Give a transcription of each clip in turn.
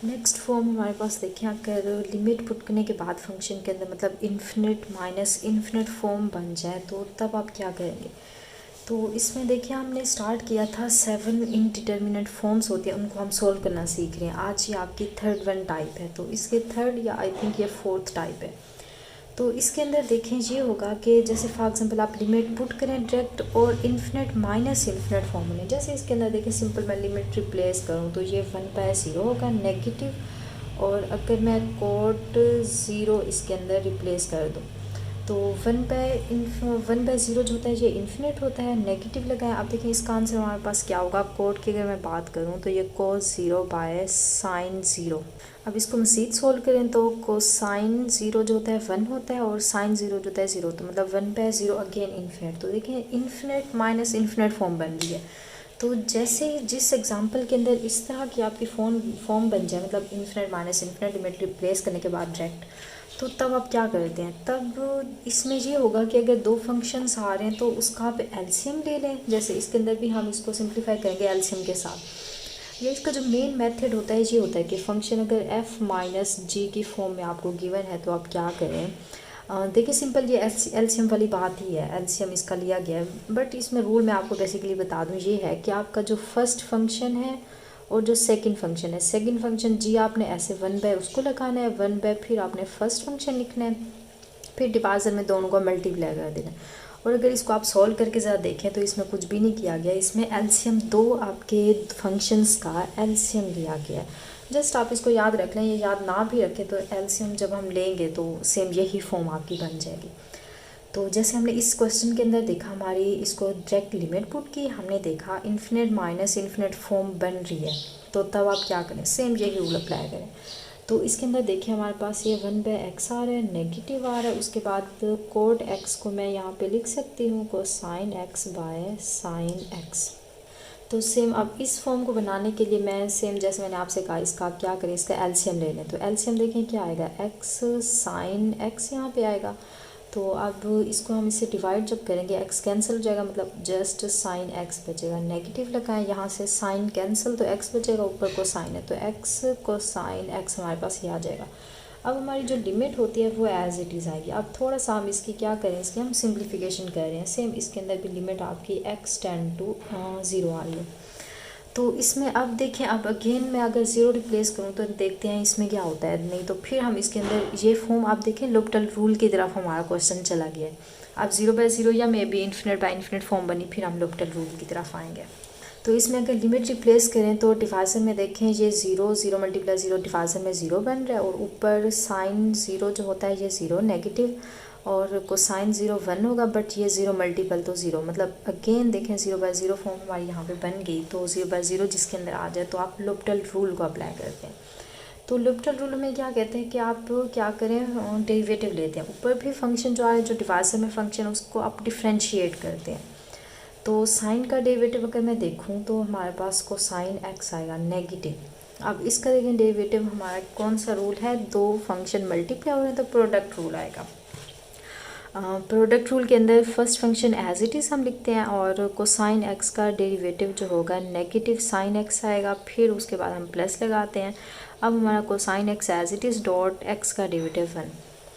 Next form हमारे पास देखिए, अगर लिमिट पुट करने के बाद फंक्शन के अंदर मतलब इन्फिनिट माइनस इन्फिनिट फॉर्म बन जाए तो तब आप क्या करेंगे। तो इसमें देखिए हमने स्टार्ट किया था 7 इनडिटर्मिनेट फॉर्म्स होती हैं, उनको हम सॉल्व करना सीख रहे हैं। आज ये आपकी थर्ड वन टाइप है, तो इसके थर्ड या आई थिंक ये फोर्थ टाइप है। तो इसके अंदर देखें ये होगा कि जैसे फॉर एग्जांपल आप लिमिट पुट करें डायरेक्ट और इन्फिनिट माइनस इन्फिनिट फॉर्म में, जैसे इसके अंदर देखें सिंपल मैं लिमिट रिप्लेस करूँ तो ये 1/0 होगा नेगेटिव, और अगर मैं कोड 0 इसके अंदर रिप्लेस कर दूँ तो 1/0 जो होता है ये इन्फिनिट होता है, नेगेटिव लगाएं। अब देखिए इसका आंसर हमारे पास क्या होगा। कोड की अगर मैं बात करूँ तो ये cos 0/sin 0। अब इसको मज़ीद सोल्व करें तो कोसाइन 0 जो होता है 1 होता है और साइन 0 जो होता है 0, तो मतलब 1/0 अगेन इन्फिनिट। तो देखिए इन्फिनिट माइनस इन्फिनिट फॉर्म बन रही है। तो जैसे जिस एग्जांपल के अंदर इस तरह की आपकी फॉर्म बन जाए, मतलब infinite minus infinite limit replace करने के बाद डायरेक्ट, तो तब आप क्या करते हैं। तब इसमें ये होगा कि अगर दो फंक्शंस आ रहे हैं तो उसका आप एलसीएम ले लें। जैसे इसके अंदर भी हम इसको सिंप्लीफाई करेंगे एलसीएम के साथ। ये इसका जो मेन मेथड होता है ये होता है कि फ़ंक्शन अगर f माइनस जी की फॉर्म में आपको गिवन है तो आप क्या करें। देखिए सिंपल ये एलसीएम वाली बात ही है, एलसीएम इसका लिया गया है। बट इसमें रूल मैं आपको बेसिकली बता दूं, ये है कि आपका जो फर्स्ट फंक्शन है और जो सेकंड फंक्शन है, सेकंड फंक्शन जी आपने ऐसे 1/, उसको लगाना है 1/, फिर आपने फर्स्ट फंक्शन लिखना है, फिर डिवाइजर में दोनों को मल्टीप्लाई कर देना। और अगर इसको आप सॉल्व करके ज़रा देखें तो इसमें कुछ भी नहीं किया गया, इसमें एलसीएम दो आपके फंक्शंस का एलसीएम लिया गया है। जस्ट आप इसको याद रख लें, ये याद ना भी रखें तो एलसीएम जब हम लेंगे तो सेम यही फॉर्म आपकी बन जाएगी। तो जैसे हमने इस क्वेश्चन के अंदर देखा, हमारी इसको डायरेक्ट लिमिट पुट की, हमने देखा इन्फिनिट माइनस इन्फिनिट फॉर्म बन रही है, तो तब आप क्या करें, सेम यही रूल अप्लाई करें। तो इसके अंदर देखिए हमारे पास ये 1/x आ रहा है, नेगेटिव आ रहा है। उसके बाद कोड x को मैं यहाँ पे लिख सकती हूँ कोसाइन x/sin x। तो सेम अब इस फॉर्म को बनाने के लिए मैं सेम जैसे मैंने आपसे कहा, इसका आप क्या करें, इसका एलसीएम ले लें। तो एलसीएम देखें क्या आएगा, x sin x यहाँ पे आएगा। तो अब इसको हम इससे डिवाइड जब करेंगे x कैंसिल हो जाएगा, मतलब जस्ट साइन x बचेगा। नेगेटिव लगाएं, यहाँ से साइन कैंसिल तो x बचेगा, ऊपर को साइन है तो x कोसाइन x हमारे पास ये आ जाएगा। अब हमारी जो लिमिट होती है वो एज इट इज़ आएगी। अब थोड़ा सा हम इसकी क्या करें, इसकी हम सिंप्लीफिकेशन कर रहे हैं। सेम इसके अंदर भी लिमिट आपकी x टेंड टू 0 आ रही है। तो इसमें अब देखें, अब अगेन मैं अगर 0 रिप्लेस करूँ तो देखते हैं इसमें क्या होता है। नहीं तो फिर हम इसके अंदर ये फॉर्म आप देखें लोपिटल रूल की तरफ हमारा क्वेश्चन चला गया है। अब 0/0 या maybe infinite by infinite form बनी, फिर हम लोपिटल रूल की तरफ आएंगे। तो इसमें अगर लिमिट रिप्लेस करें तो डिवाइजर में देखें ये 0 0 मल्टीप्लाई 0 डिवाइजर में 0 बन रहा है, और ऊपर साइन 0 जो होता है ये 0 नेगेटिव, और कोसाइन 0 1 होगा, बट ये 0 मल्टीपल तो 0, मतलब अगेन देखें 0/0 फॉर्म हमारी यहाँ पे बन गई। तो 0/0 जिसके अंदर आ जाए तो आप लोपिटल रूल को अप्लाई करते हैं। तो लोपिटल रूल में क्या कहते हैं कि आप क्या करें, डेरिवेटिव लेते हैं। ऊपर भी फंक्शन जो है जो डिवाइजर में फंक्शन है उसको आप डिफ्रेंशिएट करते हैं। तो साइन का डेरिवेटिव अगर मैं देखूं तो हमारे पास कोसाइन x आएगा नेगेटिव। अब इसका देखें डेरिवेटिव हमारा कौन सा रूल है, दो फंक्शन मल्टीप्लाई हो रहे हैं तो प्रोडक्ट रूल आएगा। प्रोडक्ट रूल के अंदर first function as it is हम लिखते हैं, और कोसाइन x का डेरिवेटिव जो होगा नेगेटिव साइन x आएगा, फिर उसके बाद हम प्लस लगाते हैं। अब हमारा cosine x as it is dot x का डेरिवेटिव 1।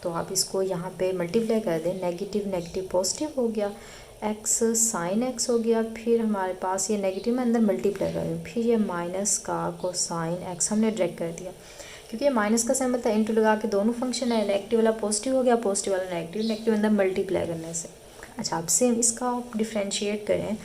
तो आप इसको यहाँ पे मल्टीप्लाई कर दें, नेगेटिव नेगेटिव पॉजिटिव हो गया, x साइन x हो गया, फिर हमारे पास ये नेगेटिव में अंदर मल्टीप्लाई कर दें, फिर ये माइनस का कोसाइन x हमने डायरेक्ट कर दिया, क्योंकि ये माइनस का सिंबल था, इंटू लगा के दोनों फंक्शन है, नेगेटिव वाला पॉजिटिव हो गया, पॉजिटिव वाला नेगेटिव, नेगेटिव अंदर मल्टीप्लाई करने से। अच्छा अब सेम इसका आप डिफ्रेंशिएट करें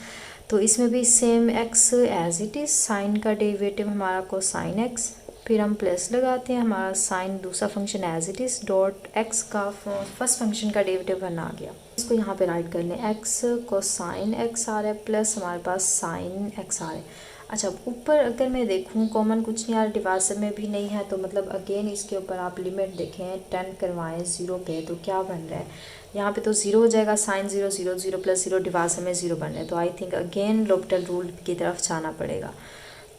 तो इसमें भी same x as it is, sine का डेरिवेटिव हमारा कोसाइन x, फिर हम प्लस लगाते हैं, हमारा साइन दूसरा function as it is dot x का फर्स्ट फंक्शन का डेरिवेटिव 1 आ गया। इसको यहाँ पे राइट कर लें, x कोसाइन x आ रहा है प्लस हमारे पास साइन x आ रहा है। अच्छा ऊपर अगर मैं देखूँ कॉमन कुछ नहीं आ रहा, डिवाइजर में भी नहीं है, तो मतलब अगेन इसके ऊपर आप लिमिट देखें 10 करवाएं 0 पे, तो क्या बन रहा है यहाँ पे, तो 0 हो जाएगा, साइन 0 0 0 प्लस 0 डिवाइजर में 0 बन रहा है। तो आई थिंक अगेन लोपिटल रूल की तरफ जाना पड़ेगा।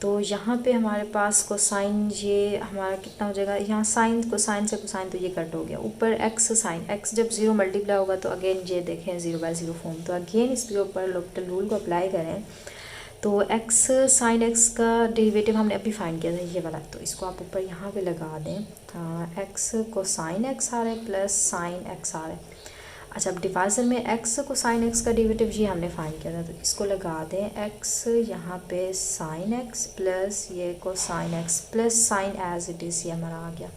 तो यहाँ पे हमारे पास कोसाइन ये हमारा कितना हो जाएगा, यहाँ साइन कोसाइन से कोसाइन तो ये कट हो गया, ऊपर x साइन x जब 0 मल्टीप्लाई होगा तो अगेन ये देखें 0/0 फॉर्म। तो अगेन इसके ऊपर लोपिटल रूल को अप्लाई करें तो एक्स साइन एक्स का डेरिवेटिव हमने अभी फाइंड किया था ये वाला, तो इसको आप ऊपर यहाँ पे लगा दें। एक्स को साइन एक्स आ रहा है प्लस साइन एक्स आ रहा है। अच्छा, अब डिवाइजर में एक्स को साइन एक्स का डेरिवेटिव ये हमने फाइंड किया था, तो इसको लगा दें। एक्स यहाँ पे साइन एक्स प्लस ये cosine x plus sine as it is, ये हमारा आ गया।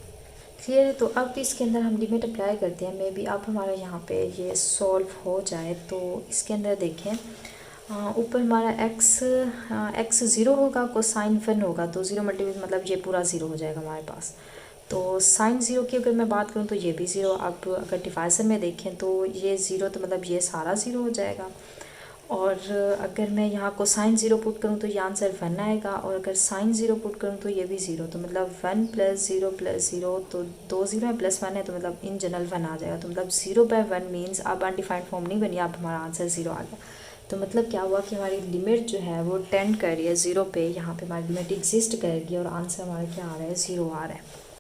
क्लियर है। तो अब इसके अंदर हम लिमिट अप्लाई करते हैं। मे बी अब हमारा यहाँ पे ये सॉल्व हो जाए। तो इसके अंदर देखें, ऊपर हमारा एक्स ज़ीरो होगा, कोसाइन 1 होगा, तो ज़ीरो मल्टीप्लाई मतलब ये पूरा ज़ीरो हो जाएगा हमारे पास। तो साइन ज़ीरो की अगर मैं बात करूँ तो ये भी ज़ीरो। अब अगर डिवाइजर में देखें तो ये ज़ीरो, तो मतलब ये सारा ज़ीरो हो जाएगा। और अगर मैं यहाँ को साइन ज़ीरो पुट करूँ तो ये आंसर 1 आएगा, और अगर साइन ज़ीरो पुट करूँ तो ये भी ज़ीरो। तो मतलब 1 प्लस ज़ीरो, तो 2 ज़ीरो है प्लस 1 है, तो मतलब इन जनरल 1 आ जाएगा। तो मतलब 0/1 मीन्स अब अनडिफाइंड फॉर्म नहीं बनी, अब हमारा आंसर 0 आ गया। तो मतलब क्या हुआ कि हमारी लिमिट जो है वो टेंड कर रही है 0 पे, यहाँ पे हमारी लिमिट एग्जिस्ट करेगी और आंसर हमारा क्या आ रहा है, 0 आ रहा है।